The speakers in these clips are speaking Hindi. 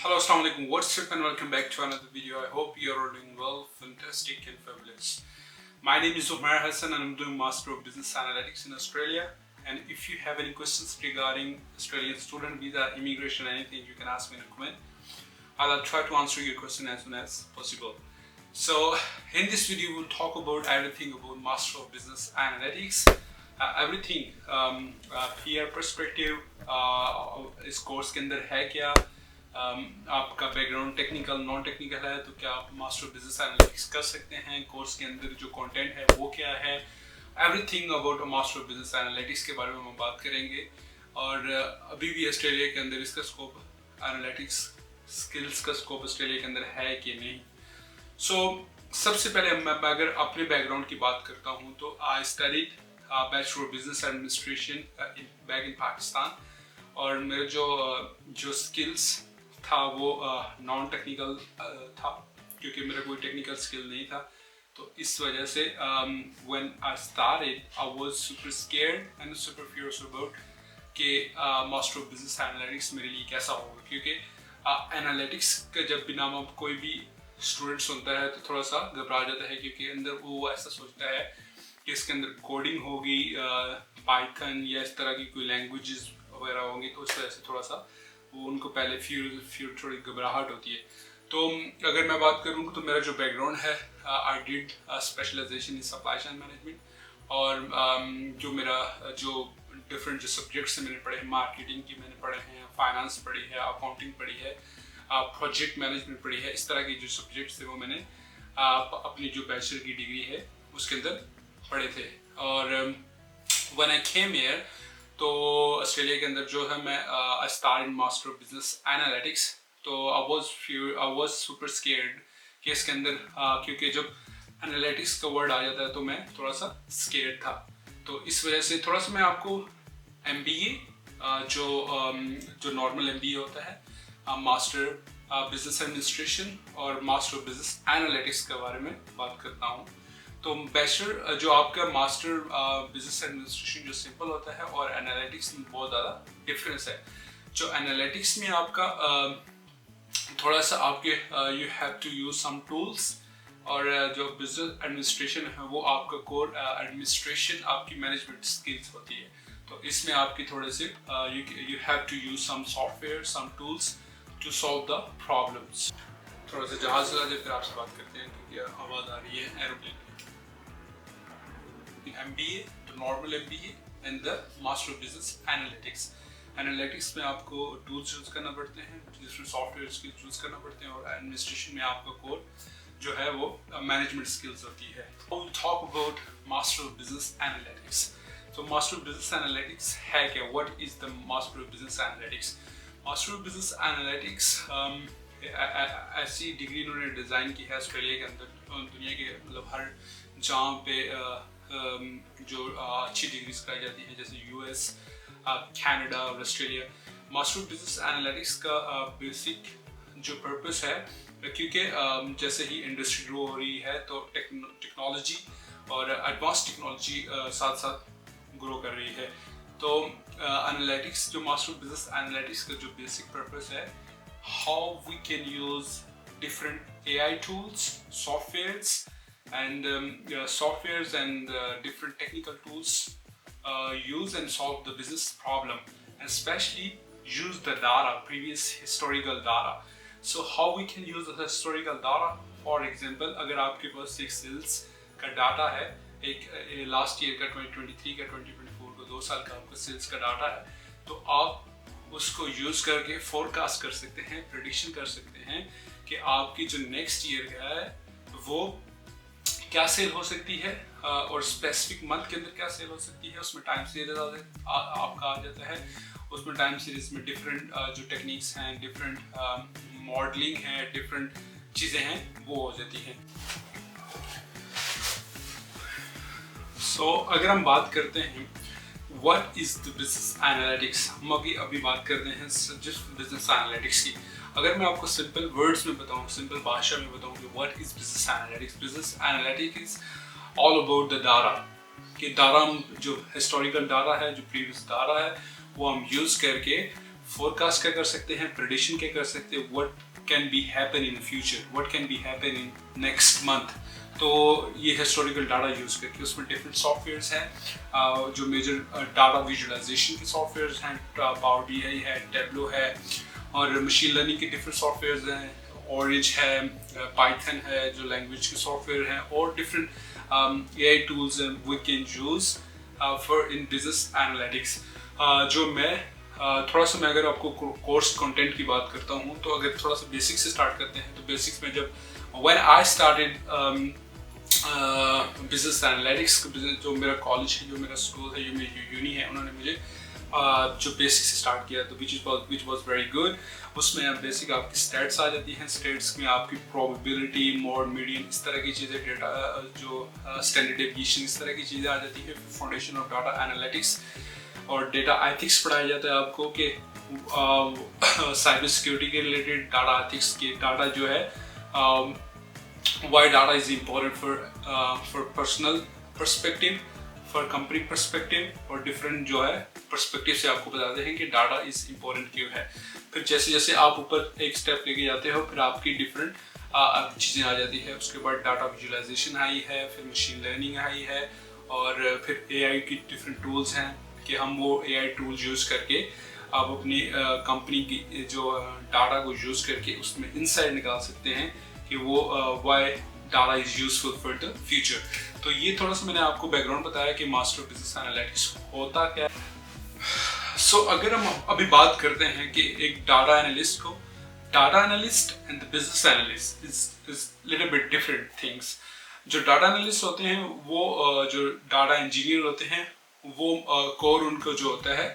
Hello, Assalamu alaikum. What's up and welcome back to another video. I hope you're all doing well, fantastic and fabulous. My name is Umar Hassan and I'm doing Master of Business Analytics in Australia. And if you have any questions regarding Australian student visa, immigration, anything, you can ask me in a comment. I'll try to answer your question as soon as possible. So in this video, we'll talk about everything about Master of Business Analytics. Everything PR perspective, इस कोर्स के अंदर है क्या, आपका बैकग्राउंड टेक्निकल नॉन टेक्निकल है तो क्या आप मास्टर बिजनेस एनालिटिक्स कर सकते हैं, कोर्स के अंदर जो कंटेंट है वो क्या है, everything about master business analytics के बारे में हम बात करेंगे। और अभी भी ऑस्ट्रेलिया के अंदर इसका स्कोप, एनालिटिक्स स्किल्स का स्कोप ऑस्ट्रेलिया के अंदर है कि नहीं। सो सबसे पहले मैं अगर अपने बैकग्राउंड की बात करता हूँ तो I studied bachelor of business administration back in Pakistan, और मेरे जो स्किल्स था वो नॉन टेक्निकल था क्योंकि मेरा कोई टेक्निकल स्किल नहीं था। तो इस वजह से when I started I was super scared and super furious about कि मास्टर ऑफ बिजनेस एनालिटिक्स मेरे लिए कैसा होगा, क्योंकि एनालिटिक्स का जब भी नाम कोई भी स्टूडेंट सुनता है तो थोड़ा सा घबरा जाता है, क्योंकि अंदर वो ऐसा सोचता है कि इसके अंदर कोडिंग होगी, पाइथन या इस तरह की कोई लैंग्वेजेस वगैरह होंगी, तो उस वजह से थोड़ा सा वो उनको पहले फ्यूर थोड़ी घबराहट होती है। तो अगर मैं बात करूँ तो मेरा जो बैकग्राउंड है, I did specialisation in supply chain management, और जो मेरा जो डिफरेंट जो सब्जेक्ट्स मैंने पढ़े हैं, मार्केटिंग की मैंने पढ़े हैं, फाइनेंस पढ़ी है, अकाउंटिंग पढ़ी है, प्रोजेक्ट मैनेजमेंट पढ़ी है, इस तरह के जो सब्जेक्ट्स थे वो मैंने अपनी जो बैचलर की डिग्री है उसके अंदर पढ़े थे। और व्हेन आई केम हियर तो ऑस्ट्रेलिया के अंदर जो है मैं I started master of business analytics, तो आई वाज सुपर स्केयर्ड कि इसके अंदर क्योंकि जब एनालिटिक्स का वर्ड आ जाता है तो मैं थोड़ा सा स्केयर्ड था। तो इस वजह से थोड़ा सा मैं आपको MBA जो नॉर्मल MBA होता है, मास्टर बिजनेस एडमिनिस्ट्रेशन और मास्टर ऑफ बिजनेस एनालिटिक्स के बारे में बात करता हूँ। तो बैचलर जो आपका मास्टर बिजनेस एडमिनिस्ट्रेशन जो सिंपल होता है और एनालिटिक्स में बहुत ज़्यादा डिफरेंस है। जो एनालिटिक्स में आपका थोड़ा सा आपके you have to use some tools, और जो बिजनेस एडमिनिस्ट्रेशन है वो आपका कोर एडमिनिस्ट्रेशन आपकी मैनेजमेंट स्किल्स होती है। तो इसमें आपकी थोड़े से you have to use some software, some tools to solve the problems. थोड़ा सा जहाज चला जाए फिर आपसे बात करते हैं क्योंकि आवाज़ आ रही है एरोप्लेन। MBA तो normal MBA and the master of business analytics. Analytics में आपको टूल्स यूज करना पड़ते हैं, डिफरेंट सॉफ्टवेयर स्किल्स यूज करना पड़ते हैं, और एडमिनिस्ट्रेशन में आपका कोर जो है वो मैनेजमेंट स्किल्स होती है। We'll talk about master of business analytics. तो मास्टर ऑफ बिजनेस एनालिटिक्स है क्या? What is the master of business analytics? Master of business analytics ऐसी डिग्री इन्होंने डिज़ाइन की है ऑस्ट्रेलिया के अंदर, दुनिया के मतलब हर जहाँ पे जो अच्छी डिग्रीज कराई जाती हैं जैसे US, कनाडा और Australia. Master of business analytics का बेसिक जो पर्पस है, क्योंकि जैसे ही इंडस्ट्री ग्रो हो रही है तो टेक्नोलॉजी और एडवांस टेक्नोलॉजी साथ साथ ग्रो कर रही है। तो एनालिटिक्स जो मास्टर ऑफ बिजनेस एनालिटिक्स का जो बेसिक पर्पस है, how we can use different AI tools, softwares and softwares and different technical tools use and solve the business problem, and especially use the data, previous historical data. So how we can use the historical data? For example, अगर आपके पास एक सेल्स का डाटा है, एक लास्ट ईयर का 2023 का 2024 का 2 साल का आपका सेल्स का डाटा है, तो आप उसको यूज करके फोरकास्ट कर सकते हैं, प्रेडिक्शन कर सकते हैं कि आपकी जो नेक्स्ट ईयर का है वो क्या सेल हो सकती है, और स्पेसिफिक मंथ के अंदर क्या सेल हो सकती है। उसमें टाइम सीरीज आपका आ जाता है, उसमें टाइम सीरीज में डिफरेंट जो टेक्निक्स हैं, डिफरेंट मॉडलिंग है, डिफरेंट चीज़ें हैं वो हो जाती हैं। सो अगर हम बात करते हैं what is the business analytics, हम अभी बात करते हैं जिस बिजनेस एनालिटिक्स की। अगर मैं आपको सिंपल वर्ड्स में बताऊं, सिंपल भाषा में बताऊं कि what is business analytics, business analytics is all about the data. कि डाटा जो हिस्टोरिकल डाटा है, जो प्रीवियस डाटा है, वो हम यूज करके फोरकास्ट क्या कर सकते हैं, प्रेडिक्शन क्या कर सकते हैं, what can be happen in future, what can be happen in next month. तो ये हिस्टोरिकल डाटा यूज़ करके उसमें डिफरेंट सॉफ्टवेयर्स हैं जो मेजर डाटा विजुअलाइजेशन के सॉफ्टवेयर्स हैं, पावर BI है, टेब्लो है, और मशीन लर्निंग के डिफरेंट सॉफ्टवेयर्स हैं, ऑरेंज है, पाइथन है जो लैंग्वेज के सॉफ्टवेयर हैं, और डिफरेंट AI टूल्स हैं we can use for in business analytics. जो मैं थोड़ा सा मैं अगर आपको कोर्स कंटेंट की बात करता हूँ, तो अगर थोड़ा सा बेसिक से स्टार्ट करते हैं, तो बेसिक्स में जब when I started business analytics, जो मेरा कॉलेज है, जो मेरा स्कूल है, जो मेरी यूनी है, उन्होंने मुझे जो बेसिक से स्टार्ट किया, तो विच वॉज वेरी गुड। उसमें बेसिक आपकी स्टैट्स आ जाती हैं, स्टैट्स में आपकी प्रोबेबिलिटी, मोड, मीडियन, इस तरह की चीज़ें, डेटा जो स्टैंडर्ड डेविएशन, इस तरह की चीज़ें आ जाती है। फाउंडेशन ऑफ डाटा एनालिटिक्स और डेटा एथिक्स पढ़ाया जाता है आपको कि साइबर सिक्योरिटी के रिलेटेड डाटा एथिक्स के डाटा जो है, why data is important for personal perspective, for company perspective, और different जो है perspective से आपको बताते हैं कि डाटा is important क्यों है। फिर जैसे जैसे आप ऊपर एक स्टेप लेके जाते हो, फिर आपकी डिफरेंट चीज़ें आ जाती है। उसके बाद डाटा विजुअलाइजेशन आई है, फिर मशीन लर्निंग आई है, और फिर AI की डिफरेंट टूल्स हैं कि हम वो AI टूल्स यूज़ करके आप अपनी कंपनी की जो डाटा को यूज़ करके उसमें इंसाइट निकाल सकते हैं कि वो why data is useful for the future. तो ये थोड़ा सा मैंने आपको बैकग्राउंड बताया कि मास्टर ऑफ बिजनेस एनालिटिक्स होता क्या है। सो अगर हम अभी बात करते हैं कि एक डाटा एनालिस्ट को, data analyst and the business analyst is little bit different things. जो डाटा एनालिस्ट होते हैं वो जो डाटा इंजीनियर होते हैं, वो कोर उनको जो होता है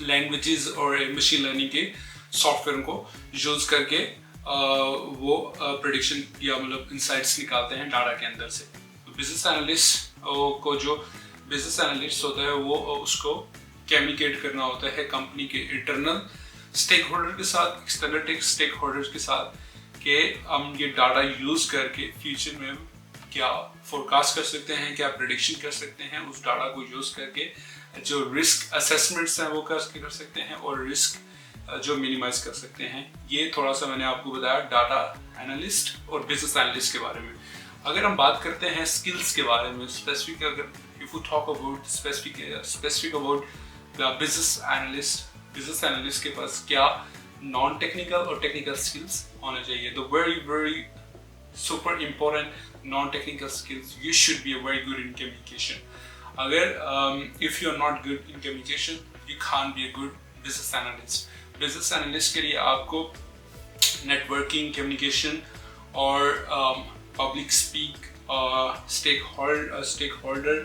लैंग्वेजेस और मशीन लर्निंग के सॉफ्टवेयर को यूज करके वो प्रेडिक्शन या मतलब इंसाइट्स निकालते हैं डाटा के अंदर से। तो बिजनेस एनालिस्ट को, जो बिजनेस एनालिस्ट होता है, वो उसको कम्युनिकेट करना होता है कंपनी के इंटरनल स्टेक होल्डर के साथ, एक्सटर्नल स्टेक होल्डर्स के साथ, कि हम ये डाटा यूज करके फ्यूचर में क्या फोरकास्ट कर सकते हैं, क्या प्रेडिक्शन कर सकते हैं। उस डाटा को यूज करके जो रिस्क असेसमेंट्स हैं वो कर सकते हैं, और रिस्क जो मिनिमाइज कर सकते हैं। ये थोड़ा सा मैंने आपको बताया डाटा एनालिस्ट और बिजनेस एनालिस्ट के बारे में। अगर हम बात करते हैं स्किल्स के बारे में स्पेसिफिक, अगर if you talk about specific about the business analyst के पास क्या नॉन टेक्निकल और टेक्निकल स्किल्स होने चाहिए। तो very super important non technical skills, you should be very good in communication. अगर if you are not good in communication, you can't be a good business analyst. Business analyst के लिए आपको नेटवर्किंग, कम्युनिकेशन और पब्लिक स्पीक, स्टेक होल्डर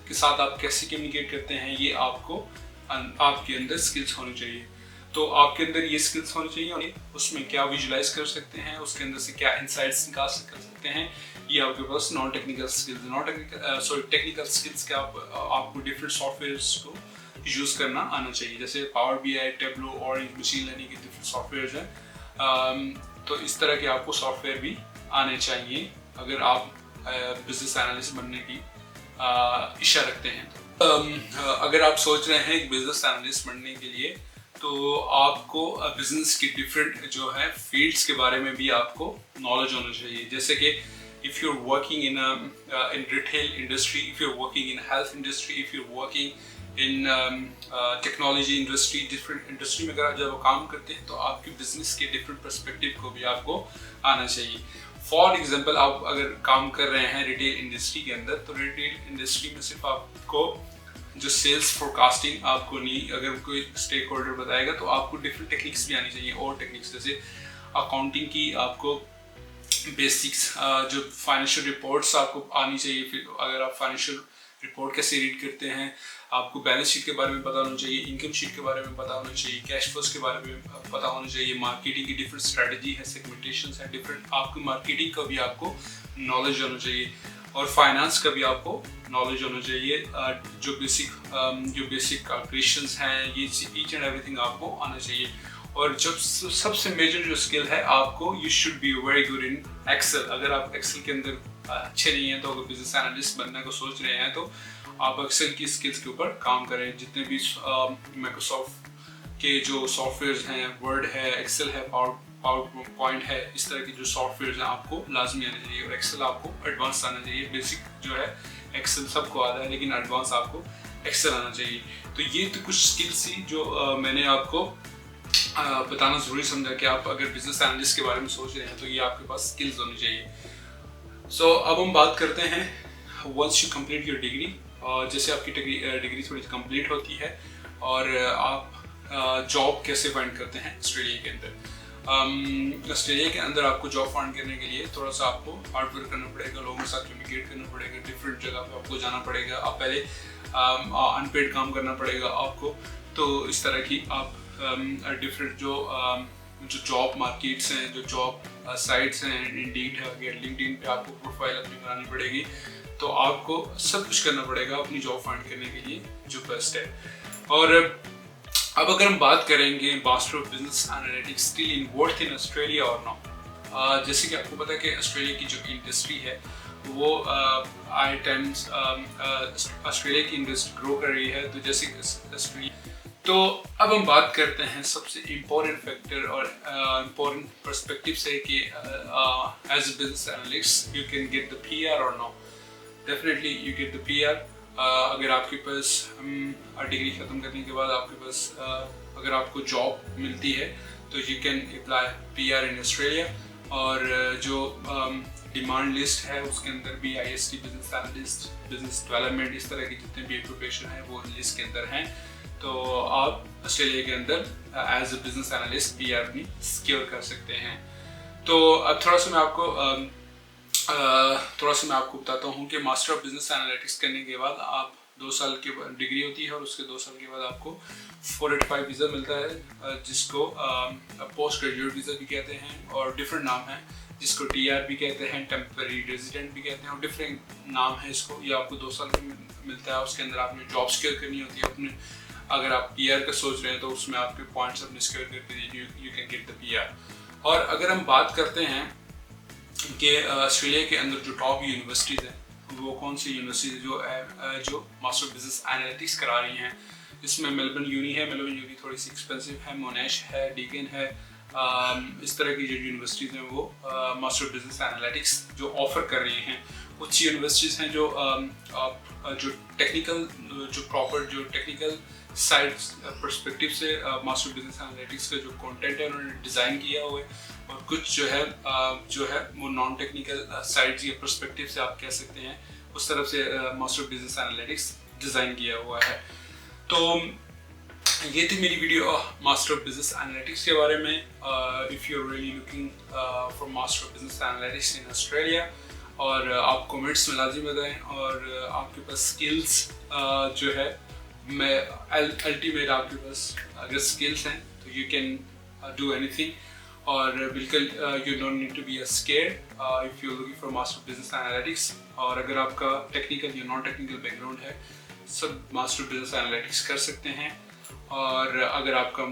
के साथ आप कैसे कम्युनिकेट करते हैं, ये आपके अंदर स्किल्स होनी चाहिए। तो आपके अंदर ये स्किल्स होनी चाहिए, और उसमें क्या विजुलाइज कर सकते हैं, उसके अंदर से क्या इंसाइट्स निकाल सकते हैं, ये आपके पास non technical skills. Technical skills के आपको डिफरेंट सॉफ्टवेयर्स को यूज़ करना आना चाहिए, जैसे पावर BI, टेब्लो, और मशीन लर्निंग के डिफरेंट सॉफ्टवेयर्स हैं। तो इस तरह के आपको सॉफ्टवेयर भी आने चाहिए अगर आप बिजनेस एनालिस्ट बनने की इच्छा रखते हैं। अगर आप सोच रहे हैं एक बिजनेस एनालिस्ट बनने के लिए, तो आपको बिजनेस की डिफरेंट जो है फील्ड्स के बारे में भी आपको नॉलेज होना चाहिए। जैसे कि if you're working in retail industry, if you're working in health industry, if you're working in technology industry, different industry में अगर जब काम करते हैं, तो आपकी बिजनेस के डिफरेंट पर्सपेक्टिव को भी आपको आना चाहिए। फॉर एग्जांपल, आप अगर काम कर रहे हैं रिटेल इंडस्ट्री के अंदर, तो रिटेल इंडस्ट्री में सिर्फ आपको जो सेल्स फोरकास्टिंग आपको नहीं, अगर कोई स्टेक होल्डर बताएगा, तो आपको डिफरेंट टेक्निक्स भी आनी चाहिए। और टेक्निक्स जैसे अकाउंटिंग की आपको बेसिक्स, जो फाइनेंशियल रिपोर्ट्स आपको आनी चाहिए। फिर अगर आप फाइनेंशियल रिपोर्ट कैसे रीड करते हैं, आपको बैलेंस शीट के बारे में पता होना चाहिए, इनकम शीट के बारे में पता होना चाहिए, कैश फ्लोज के बारे में पता होना चाहिए, मार्केटिंग की डिफरेंट स्ट्रेटजी है, सेगमेंटेशन है डिफरेंट, आपकी मार्केटिंग का भी आपको नॉलेज होना चाहिए, और फाइनेंस का भी आपको नॉलेज होना चाहिए। जो बेसिक कैलकुलेशंस हैं, ये ईच एंड एवरीथिंग आपको आना चाहिए। और जब सबसे मेजर जो स्किल है आपको, you should be very good in Excel. अगर आप एक्सेल के अंदर अच्छे नहीं हैं, तो अगर बिजनेस एनालिस्ट बनने को सोच रहे हैं, तो आप एक्सेल की स्किल्स के ऊपर काम करें। जितने भी माइक्रोसॉफ्ट के जो सॉफ्टवेयर्स हैं, वर्ड है, एक्सेल है, पावर पॉइंट है, इस तरह के जो सॉफ्टवेयर्स हैं आपको लाजमी आना चाहिए। और एक्सेल आपको एडवांस आना चाहिए। बेसिक जो है एक्सेल सबको आता है, लेकिन एडवांस आपको एक्सेल आना चाहिए। तो ये तो कुछ स्किल्स थी जो मैंने आपको बताना ज़रूरी समझा कि आप अगर बिजनेस एनालिस्ट के बारे में सोच रहे हैं तो ये आपके पास स्किल्स होनी चाहिए। सो अब हम बात करते हैं once you complete your degree, जैसे आपकी डिग्री थोड़ी कंप्लीट होती है और आप जॉब कैसे फाइंड करते हैं ऑस्ट्रेलिया के अंदर। ऑस्ट्रेलिया के अंदर आपको जॉब फाइंड करने के लिए थोड़ा सा आपको हार्ड वर्क करना पड़ेगा, लोगों के साथ कम्युनिकेट करना पड़ेगा, डिफरेंट जगह पे आपको जाना पड़ेगा, आप पहले अनपेड काम करना पड़ेगा आपको। तो इस तरह की आप डिफरेंट जो जॉब मार्केट्स हैं, जो जॉब साइट्स हैं, इंडीड है, लिंक्डइन पे आपको प्रोफाइल अपनी बनानी पड़ेगी। तो आपको सब कुछ करना पड़ेगा अपनी जॉब फाइंड करने के लिए जो बेस्ट है। और अब अगर हम बात करेंगे master of business analytics still in worth in Australia और नॉट, जैसे कि आपको पता है कि ऑस्ट्रेलिया की जो इंडस्ट्री है वो आई टाइम्स ऑस्ट्रेलिया की इंडस्ट्री ग्रो कर रही है। तो जैसे ऑस्ट्रेलिया, तो अब हम बात करते हैं सबसे इम्पोर्टेंट फैक्टर और इम्पोर्टेंट पर्सपेक्टिव से कि as a business analyst you can get the PR और no. Definitely you get the PR। अगर आपके पास डिग्री ख़त्म करने के बाद आपके पास अगर आपको जॉब मिलती है तो you can apply PR in Australia. और जो डिमांड लिस्ट है उसके अंदर भी IST, business analyst, business development, इस तरह के जितने भी ऑक्यूपेशन है वो लिस्ट के अंदर हैं। तो आप ऑस्ट्रेलिया के अंदर as a business analyst PR भी सिक्योर कर सकते हैं। तो अब थोड़ा सा मैं आपको बताता हूँ कि मास्टर ऑफ बिजनेस एनालिटिक्स करने के बाद आप 2 साल की डिग्री होती है और उसके 2 साल के बाद आपको 485 वीज़ा मिलता है, जिसको पोस्ट ग्रेजुएट वीज़ा भी कहते हैं और डिफरेंट नाम है, जिसको TR भी कहते हैं, टेम्पररी रेजिडेंट भी कहते हैं और डिफरेंट नाम है इसको। ये आपको 2 साल में मिलता है। उसके अंदर आपने जॉब सिक्योर करनी होती है अपने। अगर आप PR का सोच रहे हैं तो उसमें आपके पॉइंट्स अपने सिक्योर करके you can get the PR। और अगर हम बात करते हैं कि ऑस्ट्रेलिया के अंदर जो टॉप यूनिवर्सिटीज़ हैं वो कौन सी यूनिवर्सिटीज़ जो मास्टर ऑफ बिजनेस एनालिटिक्स करा रही हैं, इसमें मेलबर्न यूनी है। मेलबर्न यूनी थोड़ी सी एक्सपेंसिव है, मोनेश है, डीगन है, इस तरह की जो यूनिवर्सिटीज़ हैं वो मास्टर ऑफ बिजनेस एनालिटिक्स जो ऑफ़र कर रही हैं। कुछ यूनिवर्सिटीज़ हैं जो टेक्निकल जो प्रॉपर जो टेक्निकल साइड पर्सपेक्टिव से मास्टर बिजनेस एनालिटिक्स का जो कंटेंट है उन्होंने डिज़ाइन किया हुआ है, और कुछ जो है वो नॉन टेक्निकल साइड या पर्सपेक्टिव से आप कह सकते हैं उस तरफ से मास्टर बिजनेस एनालिटिक्स डिज़ाइन किया हुआ है। तो ये थी मेरी video master of business analytics के बारे में। If you are really looking for master of business analytics in Australia, और आप कमेंट्स में लाजिम बताएं, और आपके पास स्किल्स जो है मैं अल्टीमेट आपके पास अगर स्किल्स हैं तो यू कैन डू एनीथिंग। और बिल्कुल you don't need to be a scared if you looking for master business analytics. और अगर आपका टेक्निकल या नॉन टेक्निकल बैकग्राउंड है, सब मास्टर बिजनेस एनालिटिक्स कर सकते हैं। और अगर आपका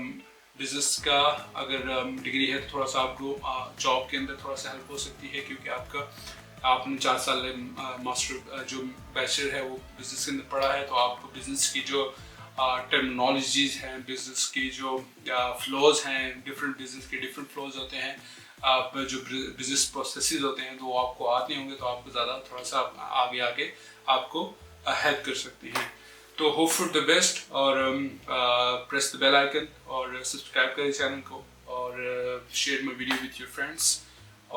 बिजनेस का अगर डिग्री है तो थोड़ा सा आपको जॉब के अंदर थोड़ा सा हेल्प हो सकती है, क्योंकि आपने 4 साल मास्टर जो बैचलर है वो बिजनेस के अंदर पढ़ा है। तो आपको बिजनेस की जो टर्मिनोलॉजीज हैं, बिजनेस की जो फ्लोज हैं, डिफरेंट बिजनेस के डिफरेंट फ्लोज होते हैं, आप जो बिजनेस प्रोसेसेस होते हैं तो वो आपको आते होंगे, तो आपको ज़्यादा थोड़ा सा आगे आके आपको हेल्प कर सकते हैं। तो होप फॉर द बेस्ट, और प्रेस द बेल आइकन और सब्सक्राइब करें चैनल को, और share my video with your friends.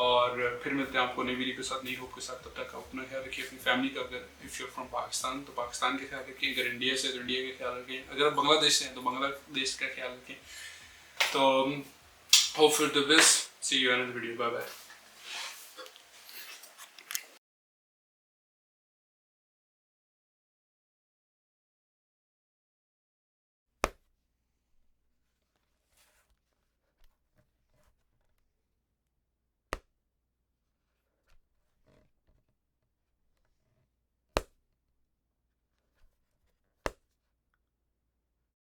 और फिर मिलते हैं आपको नई वीडियो के साथ, नई होप के साथ। तब तक अपना ख्याल रखिए, अपनी फैमिली का। अगर इफ़ यू फ्रॉम पाकिस्तान तो पाकिस्तान का ख्याल रखें, अगर इंडिया से तो इंडिया का ख्याल रखें, अगर आप बांग्लादेश से हैं तो बांग्लादेश का ख्याल रखें। तो hope for the best, see you in the video, bye bye.